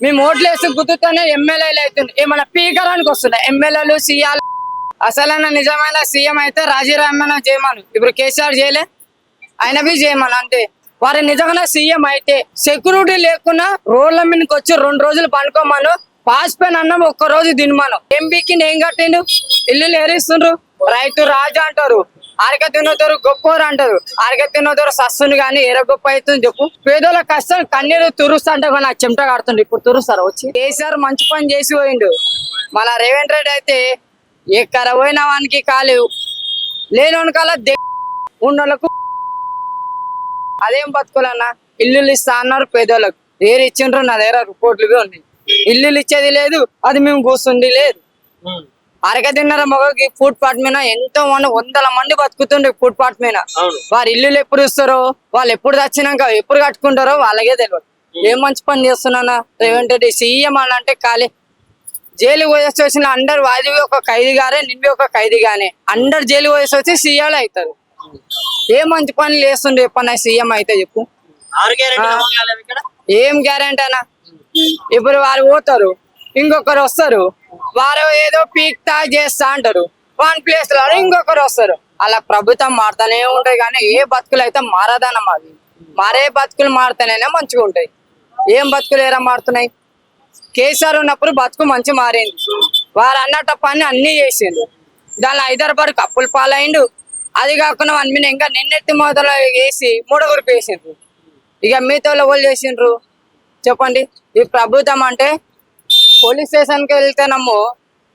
మేము ఓట్లు వేసి గుర్తుతోనే ఎమ్మెల్యేలు అవుతుంది ఏమన్నా పీకరానికి వస్తున్నాయి ఎమ్మెల్యేలు సీఎం. అసలైన నిజమైన సీఎం అయితే రాజీనామా చేయమను. ఇప్పుడు కేసీఆర్ చేయలే, ఆయన బి చేయమను అంతే. వారి నిజంగా సీఎం అయితే సెక్యూరిటీ లేకున్నా రోడ్ల మీదకి వచ్చి 2 రోజులు పనుకోమను. పాస్ పెన్ అన్నం 1 రోజు తినమను. ఎంపీకి ఏం కట్టిండు, ఇల్లు ఎరిస్తుండ్రు. రైతు రాజు అంటారు, ఆరక తిన్నదోరు గొప్పవారు అంటారు. ఆరక తిన్నదోరు సస్సుని కానీ ఏర గొప్ప అవుతుంది చెప్పు. పేదోళ్ళ కష్టం కన్నీరు తురుస్తా అంటే నాకు చెమట కాడుతుంది. ఇప్పుడు తురుస్తారు వచ్చి. కేసీఆర్ మంచి పని చేసి పోయిండు. మన రేవంత్ రెడ్డి అయితే ఎక్కడ పోయిన వానికి కాలేవు, లేని కాల ఉన్నోళ్ళకు అదేం బతుకోలన్నా. ఇల్లు ఇస్తా అన్నారు పేదోళ్ళకు, ఏరు ఇచ్చిండ్రు. నా దగ్గర రిపోర్ట్లు ఉంది. ఇల్లు ఇచ్చేది లేదు, అది మేము కూర్చుంది లేదు. అరక తిన్నర మగకి ఫుడ్ పాట్ మీద ఎంతో మంది 100 మంది బతుకుతుండ్రు ఫుడ్ పాట్ మీద. వారి ఇల్లు ఎప్పుడు ఇస్తారో, వాళ్ళు ఎప్పుడు తెచ్చినాక ఎప్పుడు కట్టుకుంటారో వాళ్ళకే తెలియదు. ఏం మంచి పని చేస్తున్నా రేవంత్ రెడ్డి సీఎం అని అంటే ఖాళీ జైలు పోయేసి వచ్చిన అందరు వాదివి ఒక ఖైదీగానే, నింపి ఒక ఖైదీగానే అందరు జైలు పోయేసి వచ్చి సీఎంలు అవుతారు. ఏం మంచి పనులు చేస్తుండే చెప్పన్న సీఎం అయితే చెప్పు. ఏం గ్యారెంటీ అన్నా. ఇప్పుడు వారు పోతారు, ఇంకొకరు వస్తారు, వారు ఏదో పీక్తా చేస్తా అంటారు. 1 ప్లేస్ లో ఇంకొకరు వస్తారు. అలా ప్రభుత్వం మారుతానే ఉంటాయి కానీ ఏ బతుకులు అయితే మారదన్నమా. అది మారే బతుకులు మారుతానే మంచిగా ఉంటాయి. ఏం బతుకులు ఏరా మారుతున్నాయి. కేసీఆర్ ఉన్నప్పుడు బతుకు మంచి మారింది. వారు అన్నట్ట పని అన్ని చేసిండు. దానిలో హైదరాబాద్ కప్పులు పాలైండు. అది కాకుండా వన్ మీద ఇంకా నిన్నెత్తి మొదలు వేసి 3 గురికి వేసిండ్రు. ఇక మీతో వాళ్ళు చేసిండ్రు చెప్పండి. ఈ ప్రభుత్వం అంటే పోలీస్ స్టేషన్ కి వెళ్తేనమ్మో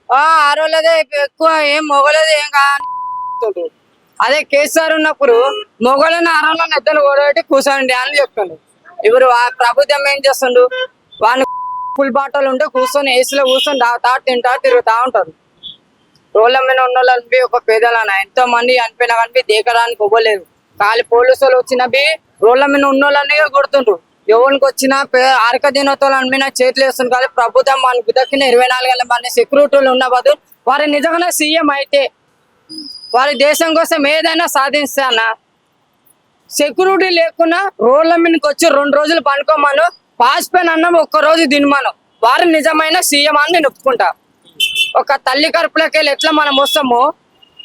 ఆరోళ్ళదే ఎక్కువ, ఏం మొగలదే ఏం కాదు. అదే కేసీఆర్ ఉన్నప్పుడు మొగలని ఆరోళ్ళని ఎద్దలు ఓడబెట్టి కూర్చోండి అని చెప్తుండు. ఇప్పుడు ఆ ప్రభుత్వం ఏం చేస్తుండు, వాడిని ఫుల్ బాటలు ఉంటే కూర్చొని ఏసీలో కూర్చొని తింటా తిరుగుతా ఉంటారు. రోడ్ల మీద ఉన్న వాళ్ళని ఒక పేదలన ఎంతో మంది అనిపోయినా కానీ దేకడానికి ఇవ్వలేదు. ఖాళీ పోలీసు వాళ్ళు వచ్చినవి రోడ్ల మీద ఉన్న వాళ్ళని కొడుతుండ్రు. ఎవరికి వచ్చినా అరక దినోత్సవాలు మీద చేతులు వేస్తుంది. కానీ ప్రభుత్వం మనకు దక్కిన 24 గంటల మంది సెక్యూరిటీలు ఉన్న బదులు వారి నిజంగా సీఎం అయితే వారి దేశం కోసం ఏదైనా సాధిస్తానా. సెక్యూరిటీ లేకున్నా రోడ్ల మీదకి వచ్చి 2 రోజులు పనుకోమను. పాస్ పెన్ అన్నం 1 రోజు తినమను. వారు నిజమైన సీఎం అని నేను ఒప్పుకుంటా. ఒక తల్లి కడుపులోకి వెళ్ళి ఎట్లా మనం వస్తామో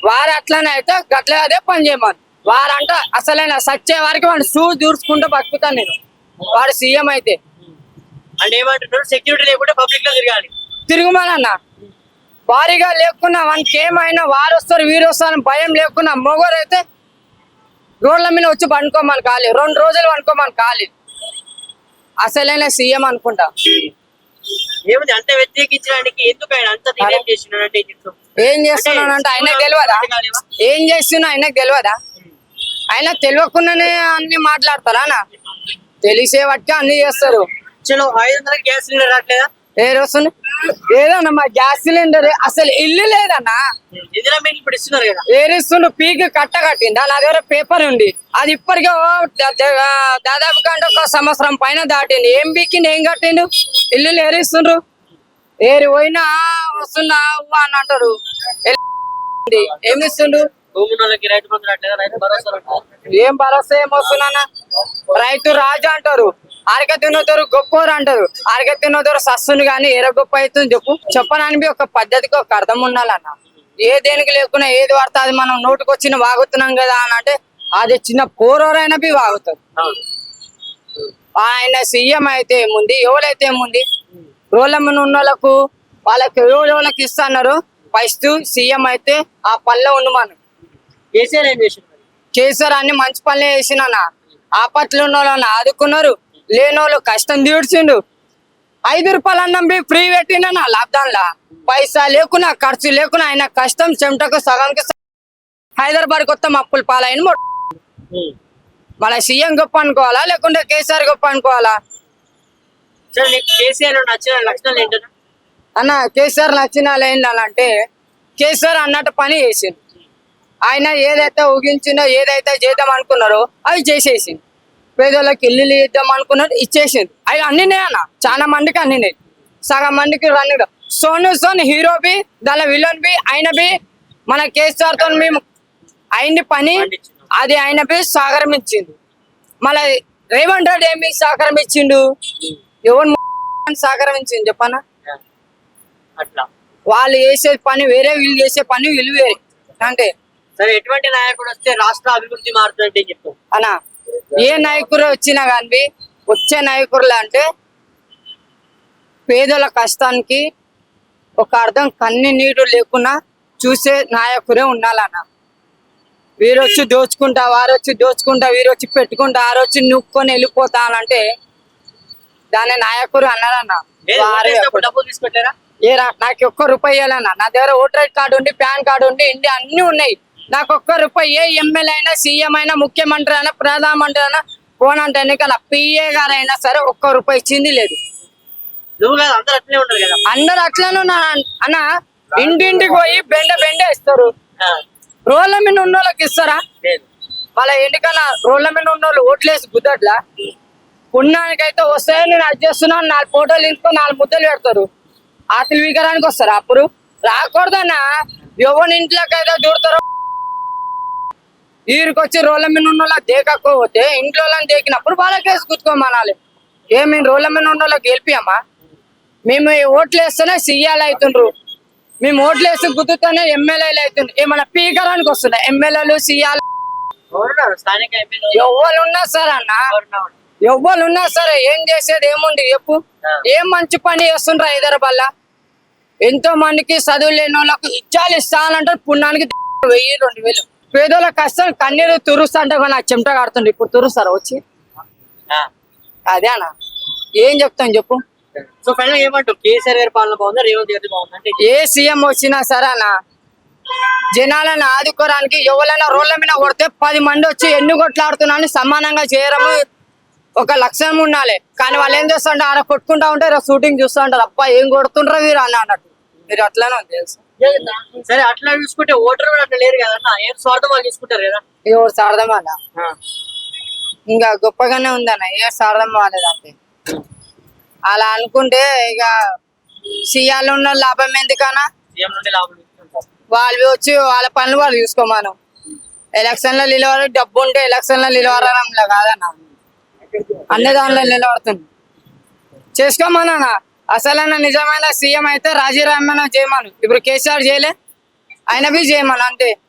వారు అట్లనే అయితే గట్ల అదే పని చేయమని. వారంట అసలైన సచ్చే వారికి వాడిని షూ దూర్చుకుంటూ బతుకుతాను నేను. వాడు సీఎం అయితే అంటే ఏమంటున్నారు, సెక్యూరిటీ లేకుండా పబ్లిక్ లో తిరగాలి, తిరుగుమనన్న. భారీగా లేకున్నా వానికి ఏమైనా వారు వస్తారు వీరు వస్తారు భయం లేకున్నా మొగరు అయితే రోడ్ల మీద వచ్చి పండుకోమని ఖాళీ 2 రోజులు పండుకోమని ఖాళీ. అసలైన సీఎం అనుకుంటా. ఏముంది అంత వ్యతిరేకించడానికి ఎందుకు ఆయన అంత చేస్తున్నాడంటే ఏం చేస్తున్నాడంటే ఆయనకు తెలియదా, ఏం చేస్తున్నా ఆయనకు తెలియదా. ఆయన తెలియకుండానే అన్ని మాట్లాడతారా అన్న, తెలిసే బట్టి అన్ని చేస్తారు. చలో 500 గ్యాస్ సిలిండర్ రావట్లేదా, ఏ రోజు ఏదన్నా మా గ్యాస్ సిలిండర్ అసలు ఇల్లు లేదన్నా. ఇప్పుడు ఇస్తున్నారు కదా, ఏరిస్తుండు పీకి కట్టిందా. నా దగ్గర పేపర్ ఉంది, అది ఇప్పటికే దాదాపు కంటే 1 సంవత్సరం పైన దాటింది. ఏం పీకింది ఏం కట్టిండు, ఇల్లు ఏరిస్తుండ్రు. ఏరి పోయినా వస్తున్నా అని అంటారు. ఏమి ఇస్తుండు, రైతు బంధు రావట్లేదా, రైతు భరోసా రావట్లేదా, ఏం భరోసా ఏం వస్తున్నా. రైతు రాజు అంటారు, ఆరక తిన్నదోరు గొప్పవారు అంటారు. ఆరక తిన్నదోరు సస్సుని కానీ ఏర గొప్ప అవుతుంది చెప్పు. చెప్పడానికి ఒక పద్ధతికి ఒక అర్థం ఉండాలన్న. ఏ దేనికి లేకున్నా ఏది వాడితే అది మనం నోటుకు వచ్చిన వాగుతున్నాం కదా అని అంటే అది చిన్న పోరోరైనా వాగుతారు. ఆయన సీఎం అయితే ఏముంది, ఎవరైతే ఏముంది, రోడ్ల మీద ఉన్న వాళ్ళకి ఎవరికి ఇస్తున్నారు. ఫస్ట్ సీఎం అయితే ఆ పనిలో ఉండు. మనం కేసీఆర్ ఏం చేసిన, కేసీఆర్ అన్ని మంచి పనులు చేసినా. ఆపత్తులు ఉన్న వాళ్ళని ఆదుకున్నారు, లేనోళ్ళు కష్టం తీర్చిండు. 5 రూపాయలు అన్నం ఫ్రీ పెట్టినా లాక్డౌన్ లా. పైసా లేకున్నా ఖర్చు లేకున్నా ఆయన కష్టం చెమటకు సగంకి హైదరాబాద్ కొత్త అప్పులు పాలైన. మన సీఎం గొప్ప అనుకోవాలా లేకుంటే కేసీఆర్ గొప్ప అనుకోవాలా. కేసీఆర్ నచ్చిన లక్షణాలు ఏంటన్నా అన్న, కేసీఆర్ నచ్చినాలు ఏంటంటే కేసీఆర్ అన్నట్టు పని చేసిండు. ఆయన ఏదైతే ఊగించిందో ఏదైతే చేద్దాం అనుకున్నారో అవి చేసేసింది. పేదోళ్ళకి ఇల్లు ఇద్దాం అనుకున్నాడు ఇచ్చేసింది. అవి అన్నినే అన్న, చాలా మందికి అన్నినే. సగం మందికి రన్నింగ్ సోన్ హీరో బి దాని విలన్ బి ఆయన బి మన కేసీఆర్ తో మేము అయింది పని. అది ఆయన బి సహకరించిండు. మళ్ళీ రేవంత్ రెడ్డి ఏమి సహకరించిండు, ఎవరు సహకరించింది చెప్పనా? అట్లా. వాళ్ళు చేసే పని వేరే, వీళ్ళు చేసే పని వీళ్ళు వేరే. అంటే సరే, ఎటువంటి నాయకుడు వస్తే రాష్ట్ర అభివృద్ధి మారుతుందంటే చెప్పు. అనా ఏ నాయకుడు వచ్చినా కానీ వచ్చే నాయకులు అంటే పేదల కష్టానికి ఒక అర్థం కన్ని నీరు లేకున్నా చూసే నాయకుడే ఉండాలన్న. వీరొచ్చి దోచుకుంటా, వారొచ్చి దోచుకుంటా, వీరొచ్చి పెట్టుకుంటా, ఆరొచ్చి నూక్కొని వెళ్ళిపోతానంటే దాని నాయకుడు అన్నారన్న. లేదు, ఓటేసినప్పుడు డబ్బులు తీసుకొచ్చారా? ఏరా నాకు ఒక్క రూపాయి ఇవ్వాలన్నా. నా దగ్గర ఓటర్ ఐడి కార్డు ఉంది, పాన్ కార్డు ఉంది, ఇండియా అన్ని ఉన్నాయి. నాకు ఒక్క రూపాయి ఏ ఎమ్మెల్యే అయినా, సీఎం అయినా, ముఖ్యమంత్రి అయినా, ప్రధానమంత్రి అయినా, ఫోన్ అంటే ఎన్నికల పిఏ గారు అయినా సరే ఒక్క రూపాయి ఇచ్చింది లేదు. నువ్వు కాదు, అందరు అట్లే ఉంటారు కదా. అందరు అట్లనే అన్న. ఇంటింటికి పోయి బెండ ఇస్తారు. ఆ, రోడ్ల మీద ఉన్న వాళ్ళకి ఇస్తారా? లేదు. వాళ్ళ ఇంటికన్నా రోడ్ల మీద ఉన్న వాళ్ళు ఓట్లేసి గుద్దట్లా. పుణ్యానికైతే వస్తాయని నేను అది చేస్తున్నాను, 4 ఫోటోలు ఇంచుకొని 4 ముద్దలు పెడతారు. ఆకలి వీకరానికి వస్తారా? అప్పుడు రాకూడదన్నా. ఎవరి ఇంట్లోకి అయితే దూడతారో ఈరికొచ్చి రోడ్ల మీద ఉన్న వాళ్ళకి దేకపోతే ఇంట్లో వాళ్ళని దేకినప్పుడు వాళ్ళకేసి గుర్తుకోమనాలి. ఏమి రోడ్ల మీద ఉన్న వాళ్ళకి గెలిపియమ్మా? మేము ఓట్లు వేస్తేనే సీఎలు అవుతుండ్రు, మేము ఓట్లు వేసి గుర్తుతోనే ఎమ్మెల్యేలు అవుతుండ్రు. ఏమన్నా పీకరానికి వస్తున్నాయి ఎమ్మెల్యేలు, సీఎలు? ఎవరున్నారు స్థానిక ఎమ్మెల్యే? ఎవరు ఉన్నా సరే అన్న, ఎవరు ఉన్నా సరే ఏం చేసేది ఏముంది చెప్పు? ఏం మంచి పని చేస్తుండ్రు హైదరాబాద్ లా? ఎంతో మందికి చదువు లేని వాళ్ళకు ఇచ్చాలు ఇస్తానంటారు, పుణ్యానికి 1000-2000. పేదోళ్ళ కష్టం కన్నీరు తురుస్తా అంటే నాకు చెమట కాడుతుంది. ఇప్పుడు తురుస్తారా వచ్చి? ఆ. అదే అన్న, ఏం చెప్తాను చెప్పు? సో ఫైనల్ ఏమంటావు? కేసీఆర్ గారి పాలన బాగుందా, రేవంత్ గారి బాగుందా అంటే? ఏ సీఎం వచ్చినా సరే అన్న, జనాలను ఆదుకోవడానికి ఎవరైనా రోడ్ల మీద కొడితే 10 మంది వచ్చి ఎన్ని కొట్లాడుతున్నాను సమానంగా చేయడము ఒక లక్ష్యం ఉండాలి. కానీ వాళ్ళు ఏం చేస్తుంటారు, ఆడ కొట్టుకుంటా ఉంటారు, షూటింగ్ చూస్తూ ఉంటారు. అబ్బా ఏం కొడుతుండ్రో వీరు అన్నట్టు. మీరు అట్లానే ఉంది తెలుసు. సరే, అట్లా చూసుకుంటే ఓటర్ కూడా అట్లా లేరు కదన్నా. ఏం స్వార్థం వాళ్ళు చూసుకుంటారు కదా. ఎవరు సారదం అన్న ఇంకా గొప్పగానే ఉందన్న. ఏ సారదం వాళ్ళదంటే అలా అనుకుంటే ఇక సీఎంలు ఉన్న లాభం ఎందుకన్నా? సీఎం నుండి లాభం తీసుకుంటారు. వాళ్ళు వచ్చి వాళ్ళ పనులు వాళ్ళు చూసుకోమాను. ఎలక్షన్ లో నిలబడి డబ్బు ఉంటే ఎలక్షన్ లో నిలబడడంలో కాదన్న, అన్ని దానిలో నిలబడుతుంది. చేసుకోమన్నా. అసలైన నిజమైన సీఎం అయితే రాజీనామా చేయమను. ఇప్పుడు కేసీఆర్ చేయలే, ఆయన బి చేయమను అంతే.